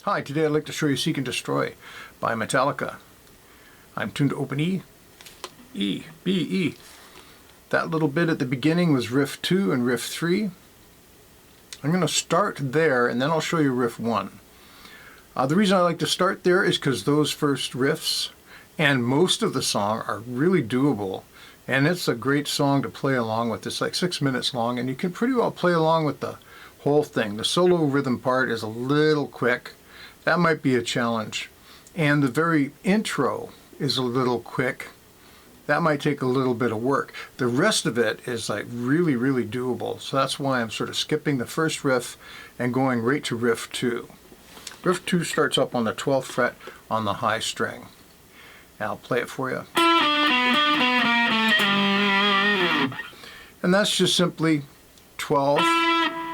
Hi, today I'd like to show you Seek and Destroy by Metallica. I'm tuned to open E, E, B, E. That little bit at the beginning was riff 2 and riff 3. I'm going to start there and then I'll show you riff 1. The reason I like to start there is because those first riffs and most of the song are really doable, and it's a great song to play along with. It's like 6 minutes long and you can pretty well play along with the whole thing. The solo rhythm part is a little quick. That might be a challenge. And the very intro is a little quick. That might take a little bit of work. The rest of it is like really doable. So that's why I'm sort of skipping the first riff and going right to riff 2. Riff 2 starts up on the 12th fret on the high string. And I'll play it for you. And that's just simply 12,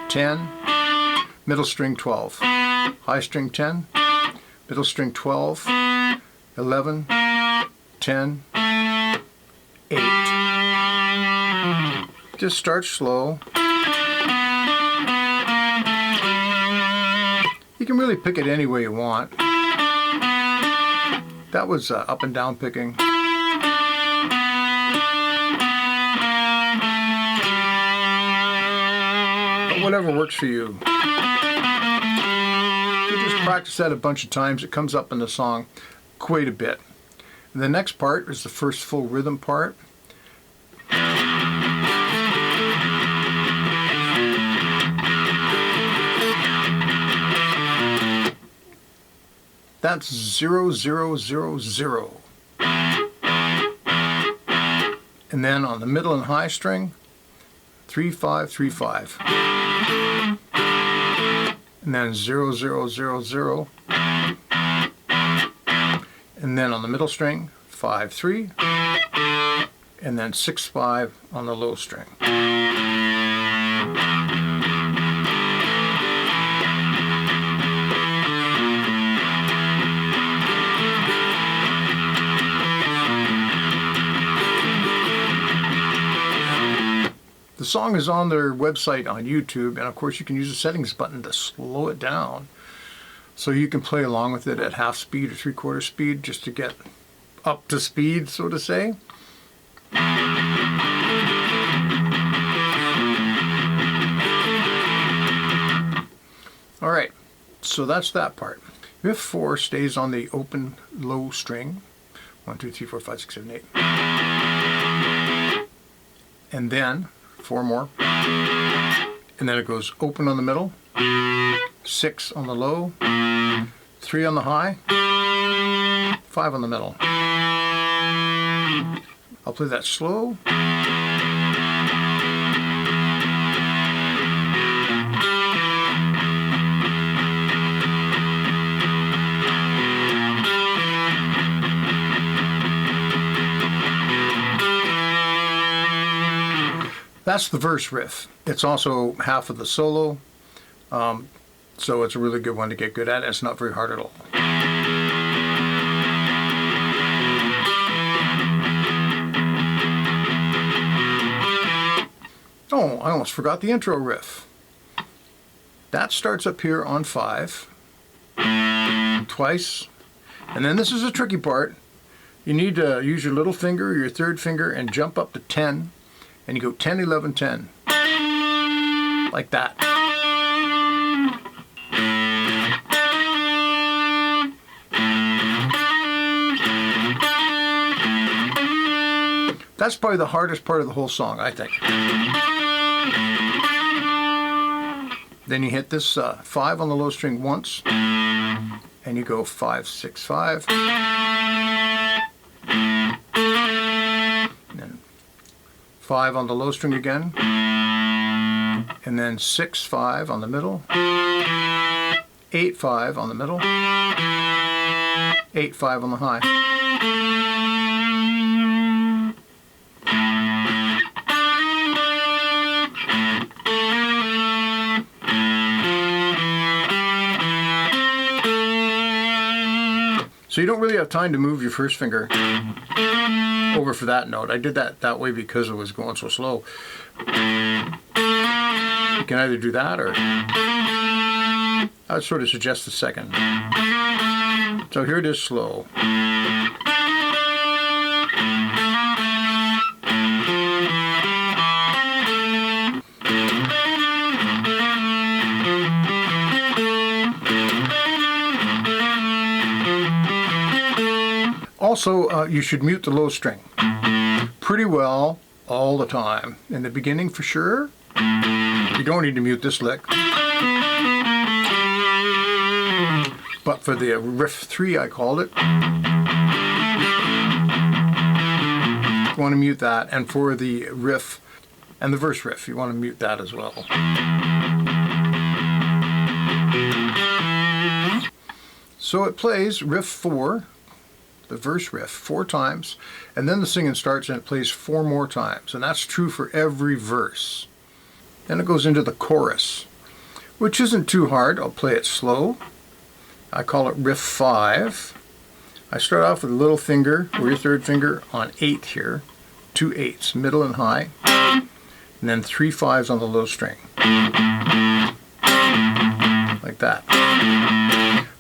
10, middle string 12, high string 10, middle string 12, 11, 10, 8. Just start slow. You can really pick it any way you want. That was up and down picking. But whatever works for you. You just practice that a bunch of times. It comes up in the song quite a bit. And the next part is the first full rhythm part. That's 0, 0, 0, 0. And then on the middle and high string, 3, 5, 3, 5. And then 0, 0, 0, 0. And then on the middle string, 5, 3. And then 6, 5 on the low string. The song is on their website on YouTube, and of course you can use the settings button to slow it down so you can play along with it at half speed or 3/4 speed just to get up to speed, so to say. Alright, so that's that part. Riff 4 stays on the open low string. 1, 2, 3, 4, 5, 6, 7, 8. And then 4 more, and then it goes open on the middle, 6 on the low, 3 on the high, 5 on the middle. I'll play that slow. That's the verse riff. It's also half of the solo, so it's a really good one to get good at. It's not very hard at all. Oh, I almost forgot the intro riff. That starts up here on 5, twice, and then this is a tricky part. You need to use your little finger, your third finger, and jump up to 10. And you go 10, 11, 10. Like that. That's probably the hardest part of the whole song, I think. Then you hit this 5 on the low string once. And you go 5, 6, 5. 5 on the low string again, and then 6, 5 on the middle, 8, 5 on the middle, 8, 5 on the high. So you don't really have time to move your first finger over for that note. I did that way because it was going so slow. You can either do that or I would sort of suggest the second. So here it is slow. Also, you should mute the low string pretty well all the time. In the beginning, for sure. You don't need to mute this lick. But for the riff 3, I called it, you want to mute that. And for the riff and the verse riff, you want to mute that as well. So it plays riff 4. The verse riff 4 times, and then the singing starts and it plays 4 more times, and that's true for every verse. Then it goes into the chorus, which isn't too hard. I'll play it slow. I call it riff 5. I start off with a little finger or your third finger on 8 here, 2 8s, middle and high, and then 3 5s on the low string, like that.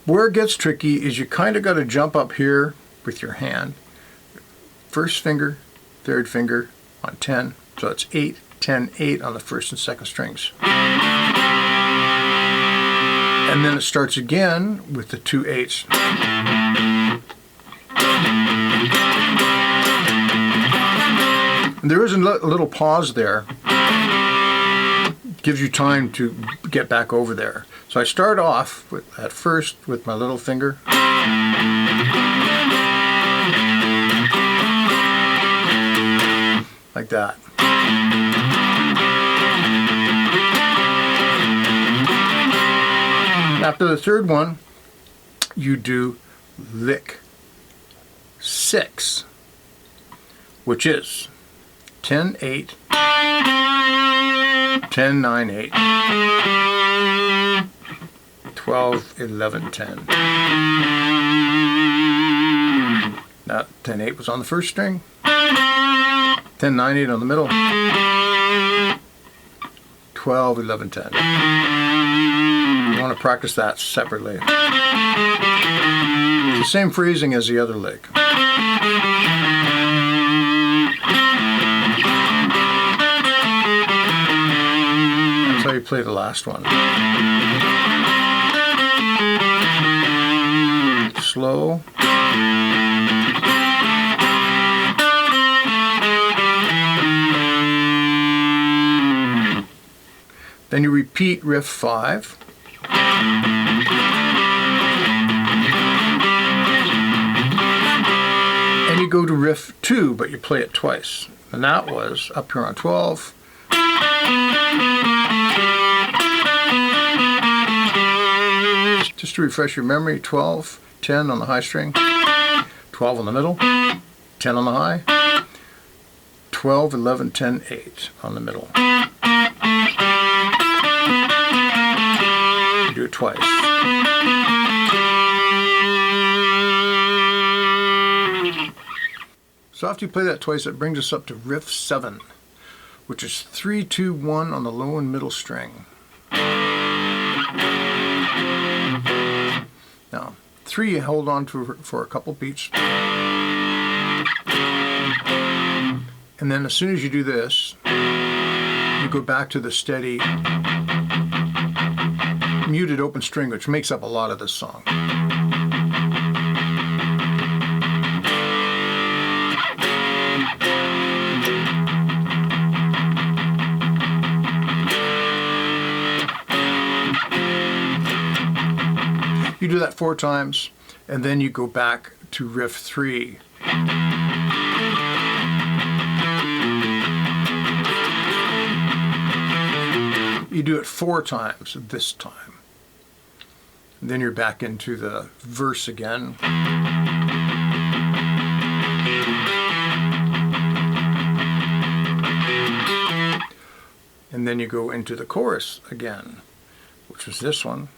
Where it gets tricky is you kind of got to jump up here with your hand. First finger, third finger on 10. So it's 8, 10, 8 on the first and second strings. And then it starts again with the 2 8s. And there is a little pause there. Gives you time to get back over there. So I start off at first with my little finger. Like that. After the third one, you do lick 6, which is 10 8, 10 9 8, 12 11 10. Now 10 8 was on the first string. 10 9 8 on the middle, 12 11 10. You want to practice that separately. It's the same phrasing as the other lick. That's how you play the last one. Slow. Then you repeat riff 5. And you go to riff 2, but you play it twice. And that was up here on 12. Just to refresh your memory, 12, 10 on the high string, 12 on the middle, 10 on the high, 12, 11, 10, 8 on the middle. Do it twice. So after you play that twice, it brings us up to riff 7, which is 3 2 1 on the low and middle string. Now 3 you hold on to for a couple beats, and then as soon as you do this, you go back to the steady muted open string, which makes up a lot of this song. You do that 4 times, and then you go back to riff 3. You do it 4 times this time. Then you're back into the verse again. And then you go into the chorus again, which was this one.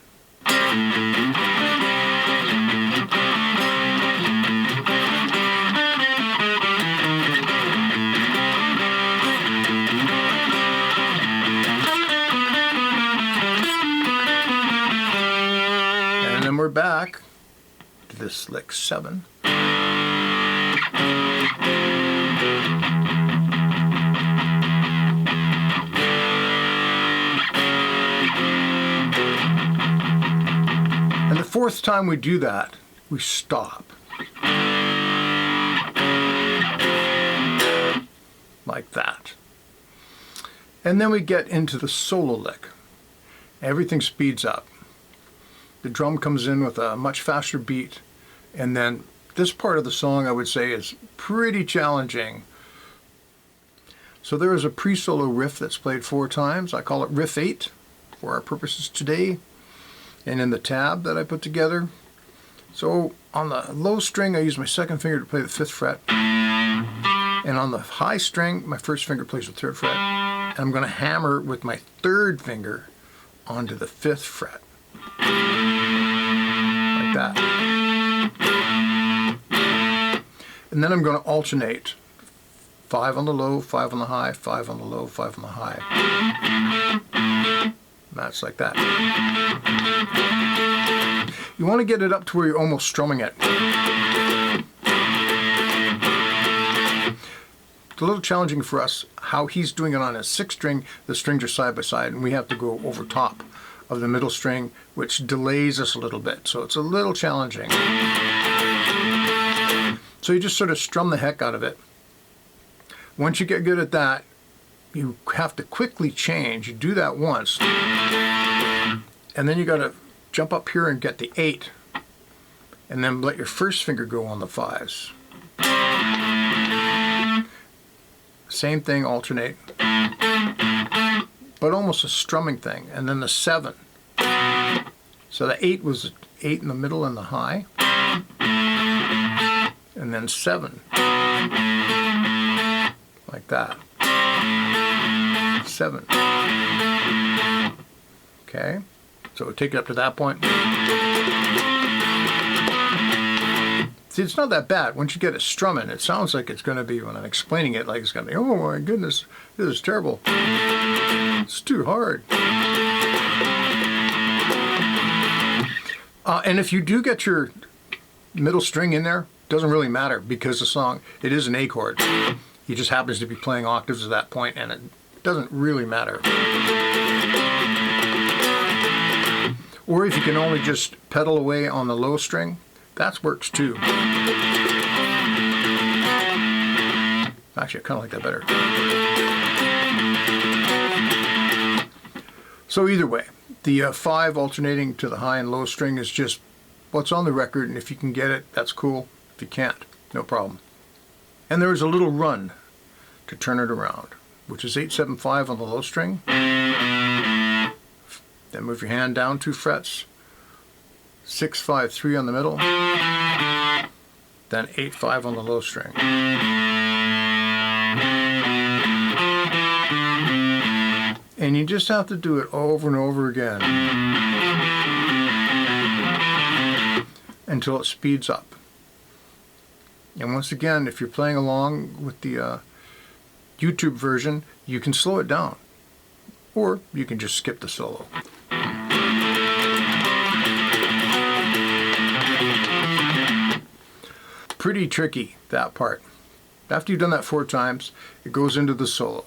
then we're back to this lick 7. And the fourth time we do that, we stop. Like that. And then we get into the solo lick. Everything speeds up. The drum comes in with a much faster beat, and then this part of the song I would say is pretty challenging. So there is a pre-solo riff that's played 4 times. I call it riff 8 for our purposes today, and in the tab that I put together. So on the low string I use my second finger to play the 5th fret, and on the high string my first finger plays the 3rd fret, and I'm going to hammer with my 3rd finger onto the 5th fret. Like that. And then I'm going to alternate 5 on the low, 5 on the high, 5 on the low, 5 on the high. And that's like that. You want to get it up to where you're almost strumming it. It's a little challenging for us how he's doing it on his 6th string. The strings are side by side, and we have to go over top of the middle string, which delays us a little bit. So it's a little challenging. So you just sort of strum the heck out of it. Once you get good at that, you have to quickly change. You do that once, and then you got to jump up here and get the 8, and then let your first finger go on the 5s. Same thing, alternate, but almost a strumming thing. And then the 7. So the 8 was 8 in the middle and the high, and then 7, like that. 7. Okay, so we'll take it up to that point. See, it's not that bad. Once you get it strumming, it sounds like it's going to be, when I'm explaining it, like it's going to be, oh my goodness, this is terrible. It's too hard. And if you do get your middle string in there, it doesn't really matter, because the song, it is an A chord. He just happens to be playing octaves at that point, and it doesn't really matter. Or if you can only just pedal away on the low string, that works too. Actually, I kind of like that better. So either way, the 5 alternating to the high and low string is just what's on the record, and if you can get it, that's cool. If you can't, no problem. And there is a little run to turn it around, which is 8-7-5 on the low string. Then move your hand down 2 frets, 6-5-3 on the middle, then 8-5 on the low string. And you just have to do it over and over again until it speeds up. And once again, if you're playing along with the YouTube version, you can slow it down, or you can just skip the solo. Pretty tricky, that part. After you've done that 4 times, it goes into the solo,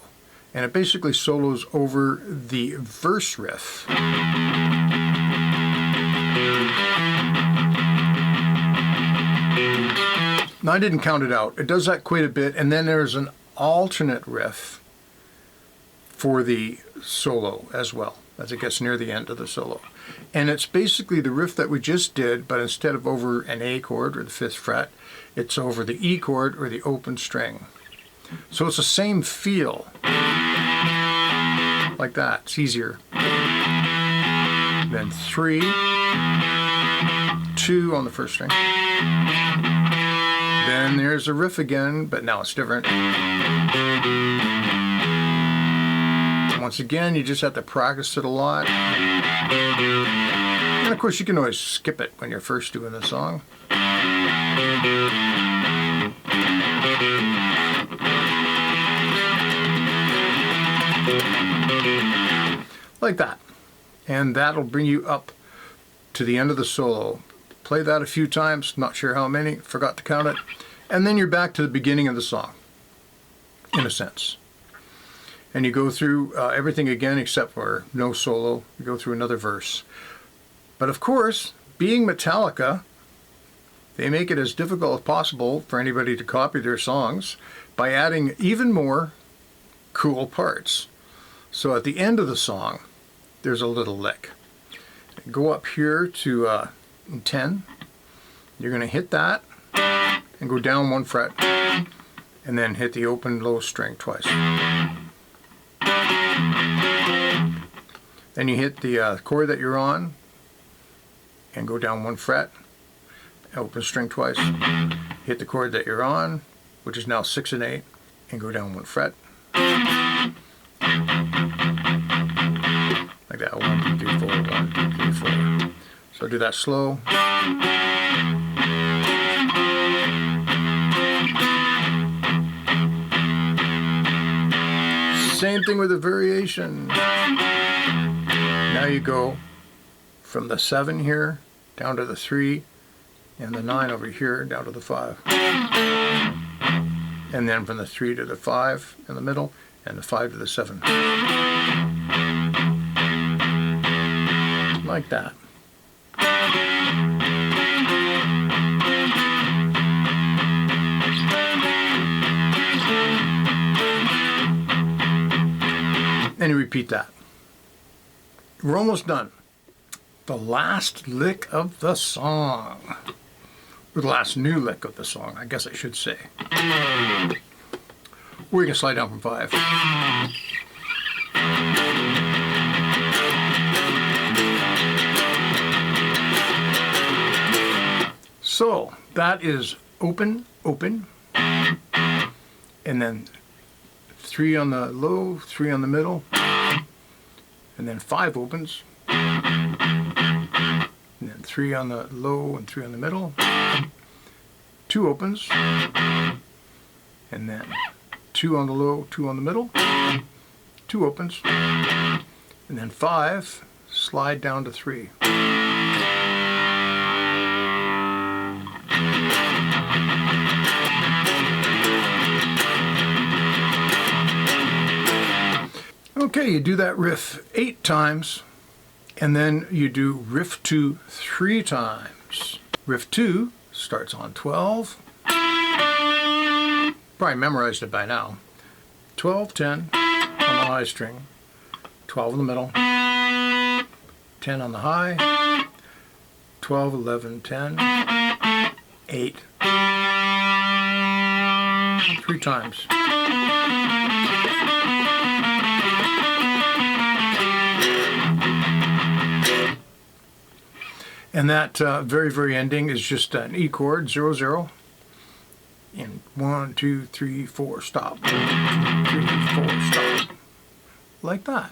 and it basically solos over the verse riff. Now, I didn't count it out. It does that quite a bit, and then there's an alternate riff for the solo as well, as it gets near the end of the solo. And it's basically the riff that we just did, but instead of over an A chord or the 5th fret, it's over the E chord or the open string. So it's the same feel. Like that. It's easier. Then 3, 2 on the first string. Then there's a riff again, but now it's different. Once again, you just have to practice it a lot. And of course, you can always skip it when you're first doing the song. Like that. And that'll bring you up to the end of the solo. Play that a few times, not sure how many, forgot to count it, and then you're back to the beginning of the song, in a sense. And you go through everything again except for no solo. You go through another verse. But of course, being Metallica, they make it as difficult as possible for anybody to copy their songs by adding even more cool parts. So at the end of the song, there's a little lick. Go up here to 10. You're going to hit that and go down 1 fret and then hit the open low string twice. Then you hit the chord that you're on and go down 1 fret, open string twice, hit the chord that you're on, which is now 6 and 8, and go down 1 fret. Like that, 1, 2, 3, 4, 1, 2, 3, 4. So do that slow. Same thing with the variation. Now you go from the 7 here down to the 3 and the 9 over here down to the 5. And then from the 3 to the 5 in the middle and the 5 to the 7. Like that. And you repeat that. We're almost done. The last lick of the song. Or the last new lick of the song, I guess I should say. We're going to slide down from 5. So, that is open, open, and then 3 on the low, 3 on the middle, and then 5 opens, and then 3 on the low and 3 on the middle, 2 opens, and then 2 on the low, 2 on the middle, 2 opens, and then 5, slide down to 3. Okay, you do that riff 8 times, and then you do riff 2 3 times. Riff 2 starts on 12. Probably memorized it by now. 12, 10 on the high string, 12 in the middle, 10 on the high, 12, 11, 10, 8. 3 times. And that very, very ending is just an E chord, 0, 0. And 1, 2, 3, 4, stop. 1, 2, 3, 4, stop. Like that.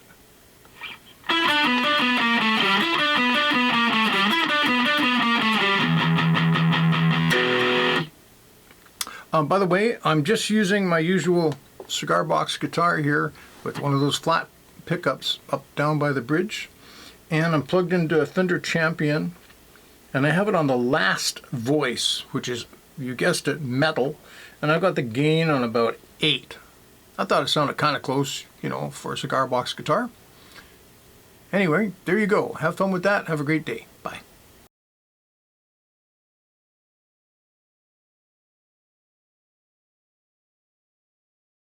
By the way, I'm just using my usual cigar box guitar here with one of those flat pickups up down by the bridge. And I'm plugged into a Fender Champion. And I have it on the last voice, which is, you guessed it, metal. And I've got the gain on about 8. I thought it sounded kind of close, you know, for a cigar box guitar. Anyway, there you go. Have fun with that. Have a great day.